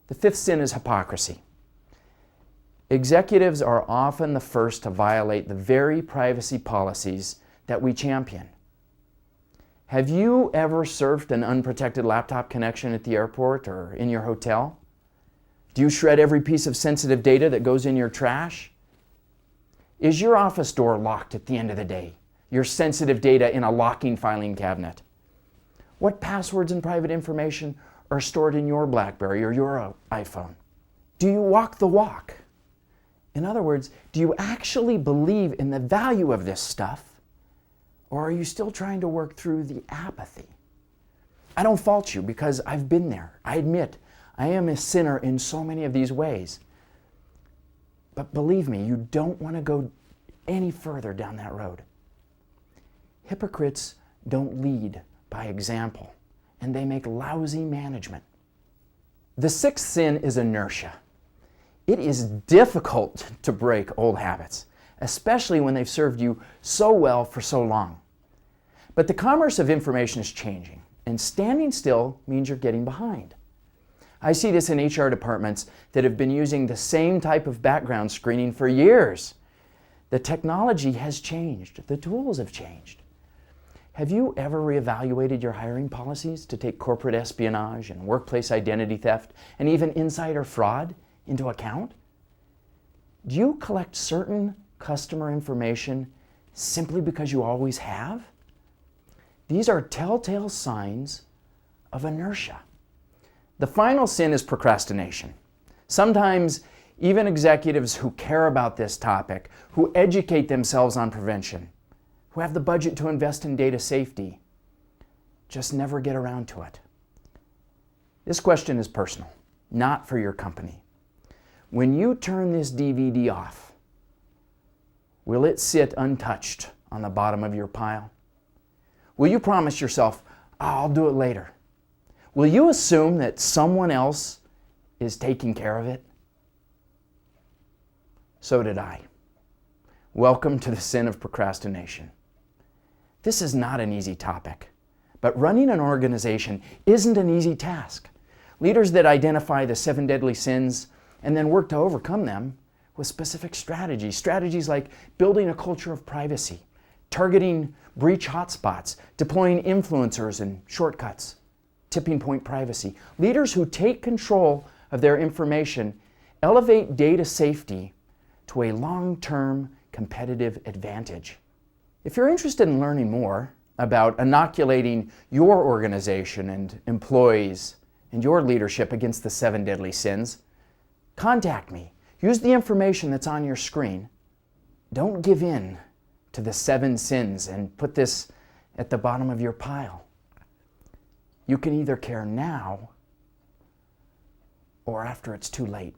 The fifth sin is hypocrisy. Executives are often the first to violate the very privacy policies that we champion. Have you ever surfed an unprotected laptop connection at the airport or in your hotel? Do you shred every piece of sensitive data that goes in your trash? Is your office door locked at the end of the day? Your sensitive data in a locking filing cabinet? What passwords and private information are stored in your BlackBerry or your iPhone? Do you walk the walk? In other words, do you actually believe in the value of this stuff, or are you still trying to work through the apathy? I don't fault you because I've been there. I admit I am a sinner in so many of these ways. But believe me, you don't want to go any further down that road. Hypocrites don't lead by example, and they make lousy management. The sixth sin is inertia. It is difficult to break old habits, especially when they've served you so well for so long. But the commerce of information is changing, and standing still means you're getting behind. I see this in HR departments that have been using the same type of background screening for years. The technology has changed. The tools have changed. Have you ever reevaluated your hiring policies to take corporate espionage and workplace identity theft and even insider fraud into account? Do you collect certain customer information simply because you always have? These are telltale signs of inertia. The final sin is procrastination. Sometimes even executives who care about this topic, who educate themselves on prevention, who have the budget to invest in data safety, just never get around to it. This question is personal, not for your company. When you turn this DVD off, will it sit untouched on the bottom of your pile? Will you promise yourself, I'll do it later? Will you assume that someone else is taking care of it? So did I. Welcome to the sin of procrastination. This is not an easy topic, but running an organization isn't an easy task. Leaders that identify the 7 deadly sins and then work to overcome them with specific strategies like building a culture of privacy, targeting breach hotspots, deploying influencers and shortcuts, tipping point privacy. Leaders who take control of their information elevate data safety to a long-term competitive advantage. If you're interested in learning more about inoculating your organization and employees and your leadership against the 7 deadly sins, contact me. Use the information that's on your screen. Don't give in to the 7 sins and put this at the bottom of your pile. You can either care now or after it's too late.